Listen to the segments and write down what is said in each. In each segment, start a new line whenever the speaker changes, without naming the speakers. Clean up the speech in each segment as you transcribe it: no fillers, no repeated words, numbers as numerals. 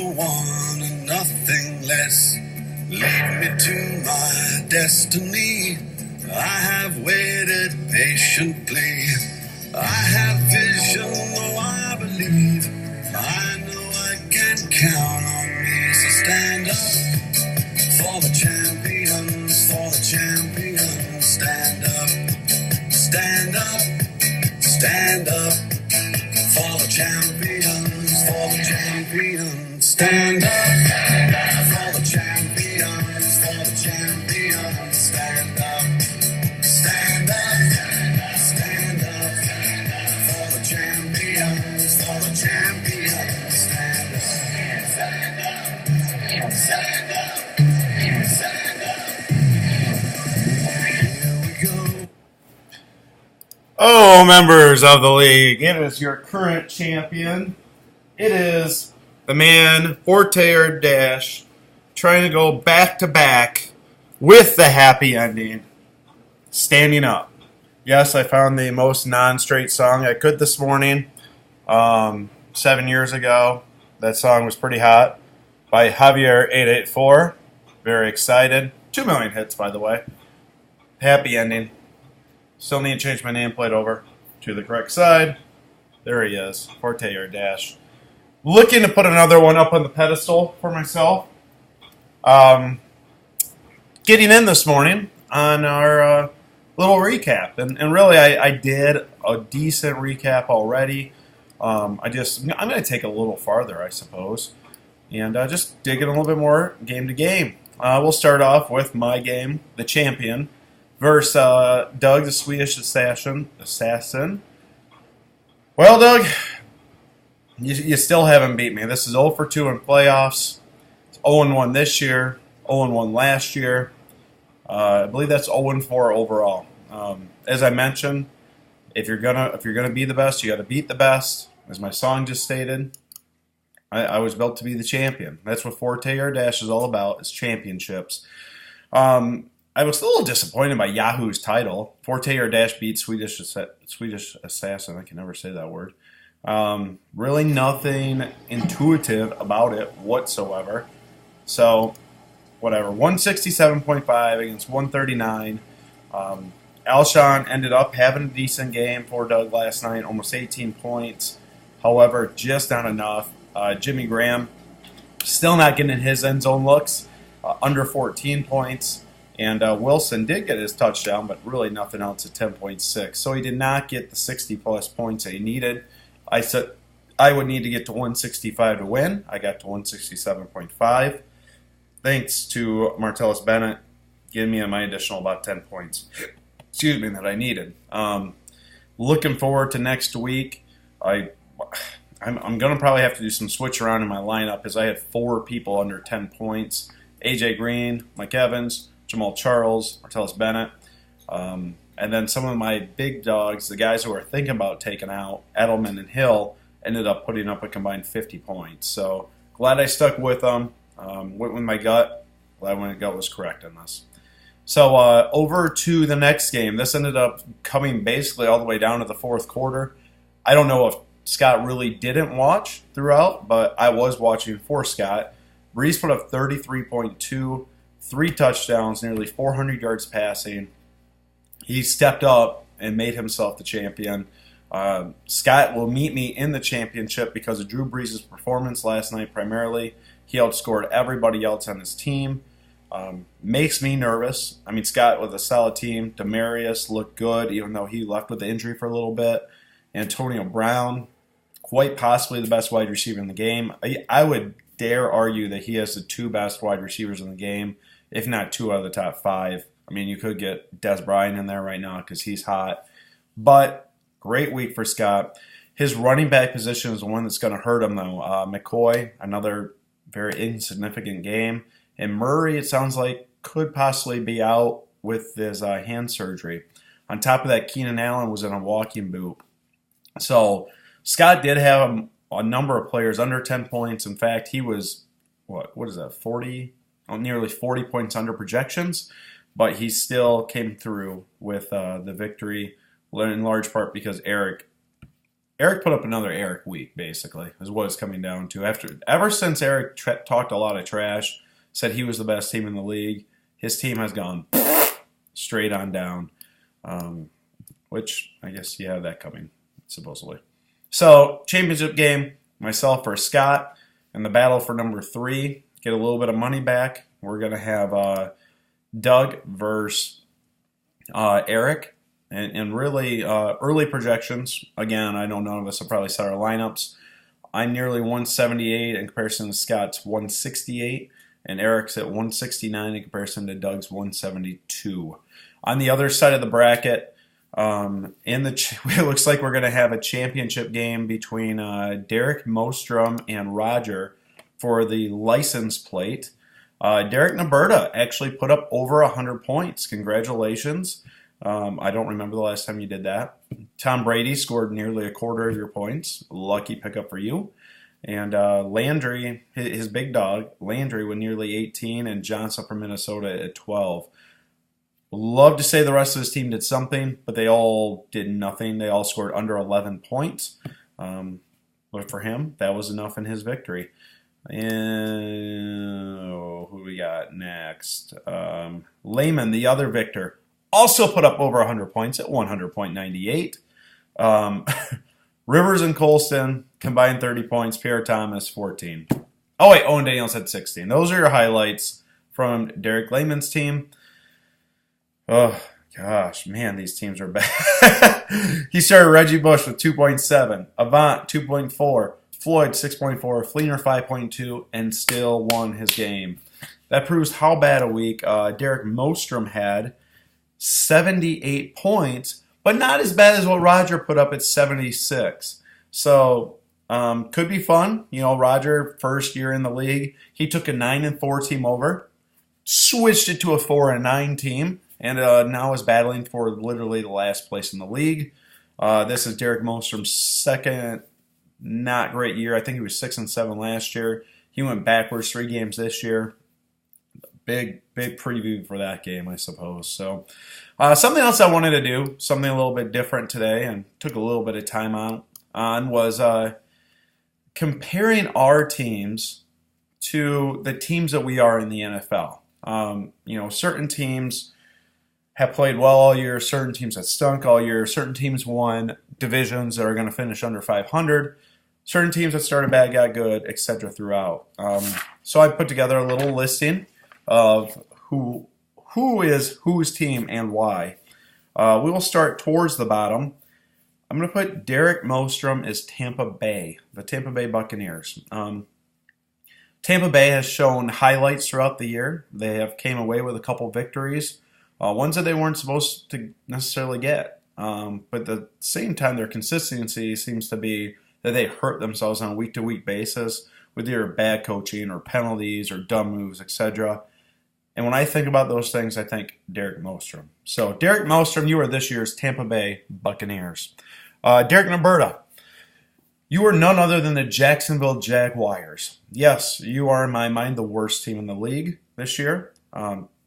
one and nothing less. Lead me to my destiny. I have waited patiently. I have vision, though I believe. I know I can count on me. So stand up for the champions, for the champions. Stand up, stand up, stand up for the champions, for the champions. Stand up for the champions, for the champions. Stand up, stand up, stand up for the champions, for the champions. Stand up, stand up, stand up, stand up. Here we go.
Oh, members of the league, it is your current champion. It is the man, Forte Dash, trying to go back-to-back with the happy ending, standing up. Yes, I found the most non-straight song I could this morning. 7 years ago, that song was pretty hot, by Javier884. Very excited. 2 million hits, by the way. Happy ending. Still need to change my nameplate over to the correct side. There he is, Forte Dash. Looking to put another one up on the pedestal for myself. Getting in this morning on our little recap. And really, I did a decent recap already. I'm going to take it a little farther, I suppose. And just dig in a little bit more game to game. We'll start off with my game, the champion, versus Doug, the Swedish assassin. Well, Doug, you still haven't beat me. This is 0 for 2 in playoffs. It's 0-1 this year, 0-1 last year. I believe that's 0-4 overall. As I mentioned, if you're gonna be the best, you got to beat the best. As my song just stated, I was built to be the champion. That's what Forte Dash is all about, is championships. I was a little disappointed by Yahoo's title. Forte Dash beat Swedish Assassin. I can never say that word. Really nothing intuitive about it whatsoever. So, whatever. 167.5 against 139. Alshon ended up having a decent game for Doug last night, almost 18 points. However, just not enough. Jimmy Graham still not getting his end zone looks, under 14 points. And Wilson did get his touchdown, but really nothing else at 10.6. So he did not get the 60-plus points that he needed. I said I would need to get to 165 to win. I got to 167.5. Thanks to Martellus Bennett giving me my additional about 10 points. That I needed. Looking forward to next week. I'm going to probably have to do some switch around in my lineup, as I had 4 people under 10 points. AJ Green, Mike Evans, Jamal Charles, Martellus Bennett, and then some of my big dogs, the guys who are thinking about taking out, Edelman and Hill, ended up putting up a combined 50 points. So glad I stuck with them. Went with my gut. Glad my gut was correct on this. So over to the next game. This ended up coming basically all the way down to the fourth quarter. I don't know if Scott really didn't watch throughout, but I was watching for Scott. Brees put up 33.2, 3 touchdowns, nearly 400 yards passing. He stepped up and made himself the champion. Scott will meet me in the championship because of Drew Brees' performance last night primarily. He outscored everybody else on his team. Makes me nervous. I mean, Scott with a solid team. Demarius looked good, even though he left with the injury for a little bit. Antonio Brown, quite possibly the best wide receiver in the game. I would dare argue that he has the 2 best wide receivers in the game, if not 2 out of the top 5. I mean, you could get Des Bryant in there right now because he's hot. But great week for Scott. His running back position is the one that's going to hurt him, though. McCoy, another very insignificant game. And Murray, it sounds like, could possibly be out with his hand surgery. On top of that, Keenan Allen was in a walking boot. So Scott did have a number of players under 10 points. In fact, he was, what is that, 40, nearly 40 points under projections. But he still came through with the victory, in large part because Eric Eric put up another Eric week, basically, is what it's coming down to. Ever since Eric talked a lot of trash, said he was the best team in the league, his team has gone straight on down, which I guess you have that coming, supposedly. So, championship game, myself versus Scott, and the battle for number 3, get a little bit of money back. We're going to have Doug versus Eric. And really, early projections, again, I know none of us have probably set our lineups. I'm nearly 178 in comparison to Scott's 168, and Eric's at 169 in comparison to Doug's 172. On the other side of the bracket, it looks like we're going to have a championship game between Derek Mostrom and Roger for the license plate. Derek Naberta actually put up over 100 points. Congratulations. I don't remember the last time you did that. Tom Brady scored nearly a quarter of your points. Lucky pickup for you. And Landry, his big dog, Landry with nearly 18, and Johnson from Minnesota at 12. Love to say the rest of his team did something, but they all did nothing. They all scored under 11 points. But for him, that was enough in his victory. And who we got next? Lehman, the other victor, also put up over 100 points at 100.98. Rivers and Colston combined 30 points. Pierre Thomas, 14. Oh, wait, Owen Daniels had 16. Those are your highlights from Derek Lehman's team. Oh, gosh, man, these teams are bad. He started Reggie Bush with 2.7, Avant 2.4, Floyd 6.4, Fleener 5.2, and still won his game. That proves how bad a week Derek Mostrom had. 78 points, but not as bad as what Roger put up at 76. So, could be fun. You know, Roger, first year in the league, he took a 9-4 team over, switched it to a 4-9 team, and now is battling for literally the last place in the league. This is Derek Mostrom's second not great year. I think he was 6-7 last year. He went backwards 3 games this year. Big preview for that game, I suppose. So, something else I wanted to do, something a little bit different today, and took a little bit of time on was comparing our teams to the teams that we are in the NFL. Certain teams have played well all year, certain teams have stunk all year, certain teams won divisions that are going to finish under 500, certain teams that started bad got good, etc. throughout. So I put together a little listing of who is whose team and why. We will start towards the bottom. I'm going to put Derek Mostrom as Tampa Bay, the Tampa Bay Buccaneers. Tampa Bay has shown highlights throughout the year. They have came away with a couple victories, ones that they weren't supposed to necessarily get. But at the same time, their consistency seems to be that they hurt themselves on a week-to-week basis with either bad coaching or penalties or dumb moves, etc. And when I think about those things, I think Derek Mostrom. So, Derek Mostrom, you are this year's Tampa Bay Buccaneers. Derek Naberta, you are none other than the Jacksonville Jaguars. Yes, you are, in my mind, the worst team in the league this year.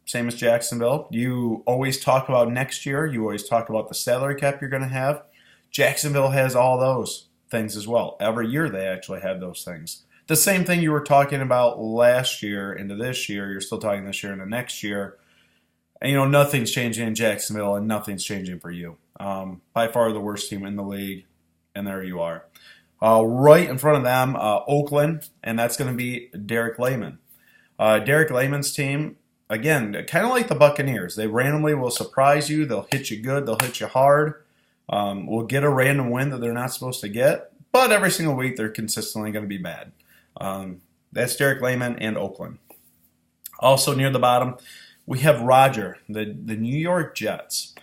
Same as Jacksonville. You always talk about next year. You always talk about the salary cap you're going to have. Jacksonville has all those things as well. Every year they actually have those things. The same thing you were talking about last year into this year, you're still talking this year into next year. And, nothing's changing in Jacksonville and nothing's changing for you. By far the worst team in the league, and there you are. Right in front of them, Oakland, and that's going to be Derek Lehman. Derek Lehman's team, again, kind of like the Buccaneers. They randomly will surprise you. They'll hit you good. They'll hit you hard. Will get a random win that they're not supposed to get. But every single week, they're consistently going to be bad. That's Derek Lehman and Oakland. Also near the bottom, we have Roger, the New York Jets.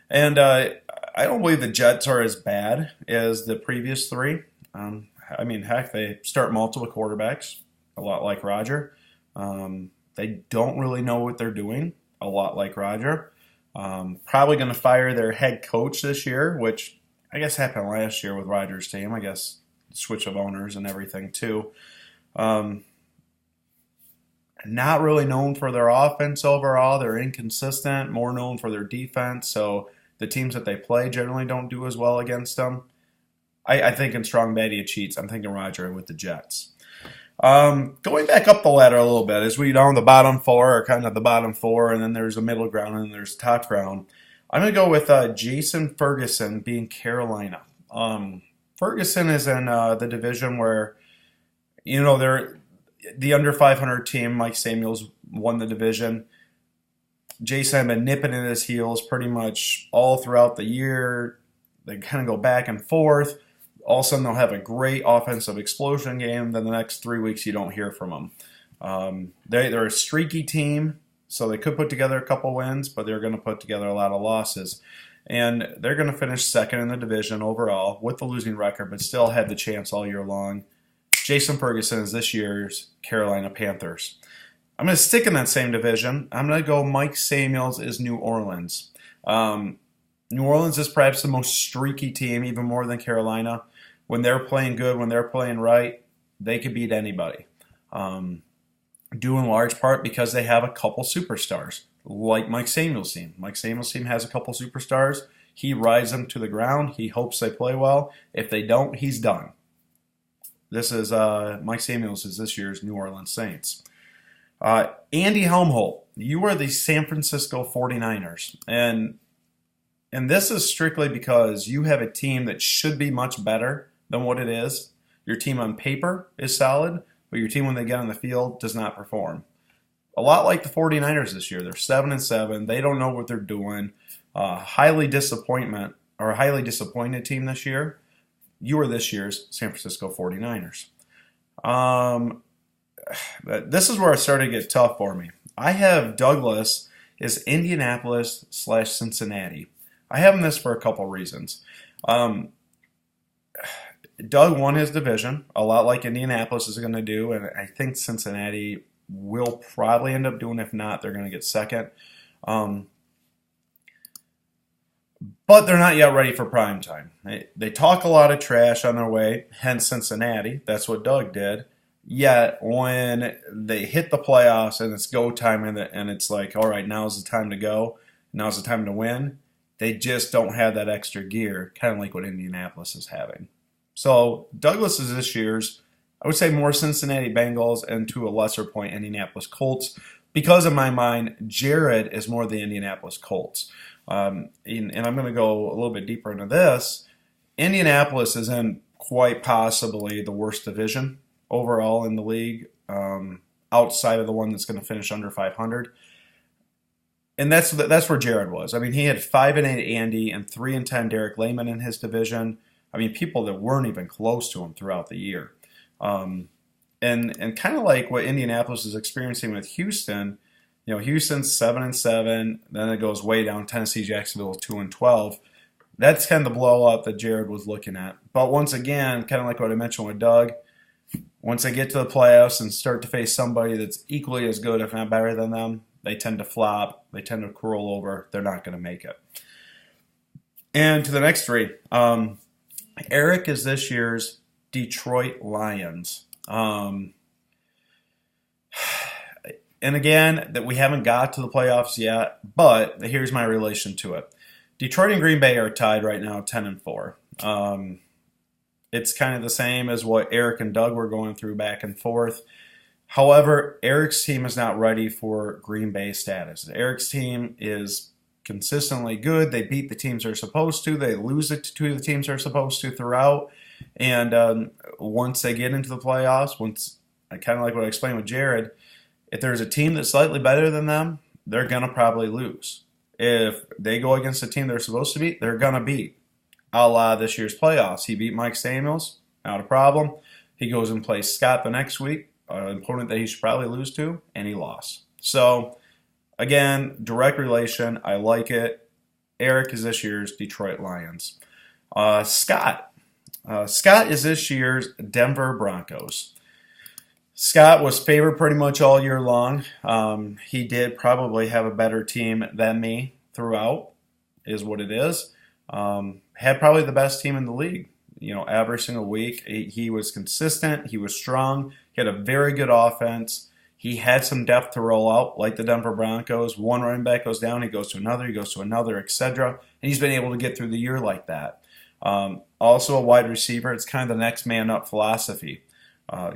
And I don't believe the Jets are as bad as the previous 3. Heck, they start multiple quarterbacks, a lot like Roger. They don't really know what they're doing, a lot like Roger. Probably going to fire their head coach this year, which I guess happened last year with Roger's team. I guess switch of owners and everything too. Not really known for their offense overall. They're inconsistent, more known for their defense. So the teams that they play generally don't do as well against them. I think in strong bad he cheats. I'm thinking Roger with the Jets. Going back up the ladder a little bit, as we know, the bottom four are kind of the bottom four, and then there's a middle ground, and then there's top ground. I'm going to go with Jason Ferguson being Carolina. Ferguson is in the division where, they're the under 500 team. Mike Samuels won the division. Jason had been nipping at his heels pretty much all throughout the year. They kind of go back and forth. All of a sudden, they'll have a great offensive explosion game. Then the next 3 weeks, you don't hear from them. They're a streaky team, so they could put together a couple wins, but they're going to put together a lot of losses. And they're going to finish second in the division overall with the losing record, but still had the chance all year long. Jason Ferguson is this year's Carolina Panthers. I'm going to stick in that same division. I'm going to go Mike Samuels is New Orleans. New Orleans is perhaps the most streaky team, even more than Carolina. When they're playing good, when they're playing right, they could beat anybody. Due in large part because they have a couple superstars, like Mike Samuels' team. Mike Samuels' team has a couple superstars. He rides them to the ground. He hopes they play well. If they don't, he's done. This is Mike Samuels is this year's New Orleans Saints. Andy Helmholtz, you are the San Francisco 49ers. And this is strictly because you have a team that should be much better than what it is. Your team on paper is solid, but your team when they get on the field does not perform. A lot like the 49ers this year. They're 7-7. They don't know what they're doing. Highly disappointed team this year. You are this year's San Francisco 49ers. This is where it started to get tough for me. I have Douglas as Indianapolis/Cincinnati. I have him this for a couple reasons. Doug won his division, a lot like Indianapolis is going to do, and I think Cincinnati will probably end up doing. If not, they're going to get second. But they're not yet ready for prime time. They talk a lot of trash on their way, hence Cincinnati. That's what Doug did. Yet when they hit the playoffs and it's go time and it's like, all right, now's the time to go, now's the time to win, they just don't have that extra gear, kind of like what Indianapolis is having. So Douglas is this year's, I would say, more Cincinnati Bengals and to a lesser point Indianapolis Colts, because in my mind, Jared is more the Indianapolis Colts. And I'm going to go a little bit deeper into this. Indianapolis is in quite possibly the worst division overall in the league, outside of the one that's going to finish under 500. And that's where Jared was. I mean, he had 5-8 Andy and 3-10 Derek Lehman in his division. I mean, people that weren't even close to him throughout the year. And kind of like what Indianapolis is experiencing with Houston, Houston's 7-7, then it goes way down. Tennessee, Jacksonville is 2-12. That's kind of the blow up that Jared was looking at. But once again, kind of like what I mentioned with Doug, once they get to the playoffs and start to face somebody that's equally as good, if not better than them, they tend to flop. They tend to roll over. They're not going to make it. And to the next three. Eric is this year's Detroit Lions. And again, that we haven't got to the playoffs yet, but here's my relation to it. Detroit and Green Bay are tied right now, 10-4. It's kind of the same as what Eric and Doug were going through back and forth. However, Eric's team is not ready for Green Bay status. Eric's team is consistently good. They beat the teams they're supposed to. They lose it to the teams they're supposed to throughout. And once they get into the playoffs, I kind of like what I explained with Jared, if there's a team that's slightly better than them, they're going to probably lose. If they go against a team they're supposed to beat, they're going to beat. A la this year's playoffs. He beat Mike Samuels, not a problem. He goes and plays Scott the next week, an opponent that he should probably lose to, and he lost. So, again, direct relation. I like it. Eric is this year's Detroit Lions. Scott. Scott is this year's Denver Broncos. Scott was favored pretty much all year long. He did probably have a better team than me throughout, is what it is. Had probably the best team in the league. Every single week. He was consistent. He was strong. He had a very good offense. He had some depth to roll out, like the Denver Broncos. One running back goes down, he goes to another, etc. And he's been able to get through the year like that. Also a wide receiver. It's kind of the next man up philosophy.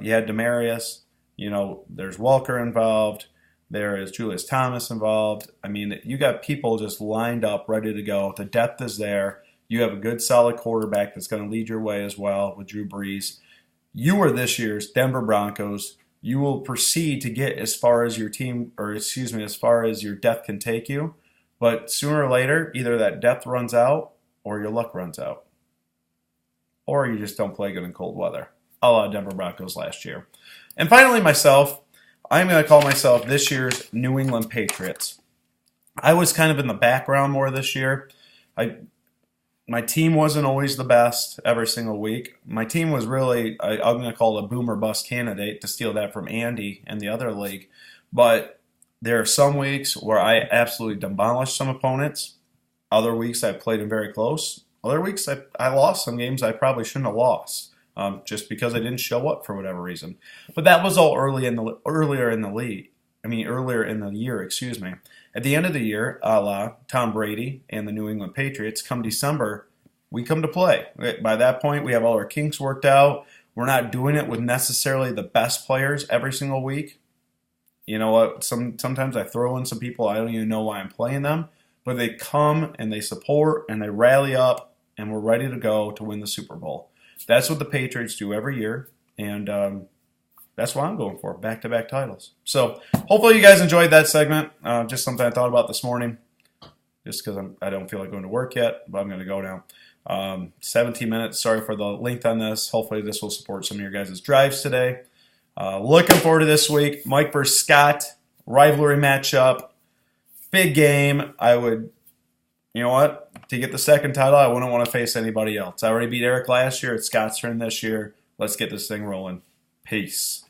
You had Demarius. There's Walker involved. There is Julius Thomas involved. I mean, you got people just lined up, ready to go. The depth is there. You have a good, solid quarterback that's going to lead your way as well with Drew Brees. You are this year's Denver Broncos. You will proceed to get as far as your team, as far as your depth can take you. But sooner or later, either that depth runs out or your luck runs out. Or you just don't play good in cold weather, a la Denver Broncos last year. And finally, myself, I'm going to call myself this year's New England Patriots. I was kind of in the background more this year. My team wasn't always the best every single week. My team was really, I'm going to call it a boom or bust candidate, to steal that from Andy and the other league. But there are some weeks where I absolutely demolished some opponents. Other weeks I played them very close. Other weeks I lost some games I probably shouldn't have lost. Just because I didn't show up for whatever reason. But that was all earlier in the year, excuse me. At the end of the year, a la Tom Brady and the New England Patriots, come December, we come to play. By that point, we have all our kinks worked out. We're not doing it with necessarily the best players every single week. You know what? Sometimes I throw in some people, I don't even know why I'm playing them, but they come and they support and they rally up, and we're ready to go to win the Super Bowl. That's what the Patriots do every year, and that's what I'm going for, back-to-back titles. So hopefully you guys enjoyed that segment. Just something I thought about this morning, just because I don't feel like going to work yet, but I'm going to go now. 17 minutes. Sorry for the length on this. Hopefully this will support some of your guys' drives today. Looking forward to this week. Mike versus Scott, rivalry matchup, big game. You know what? To get the second title, I wouldn't want to face anybody else. I already beat Eric last year. It's Scott's turn this year. Let's get this thing rolling. Peace.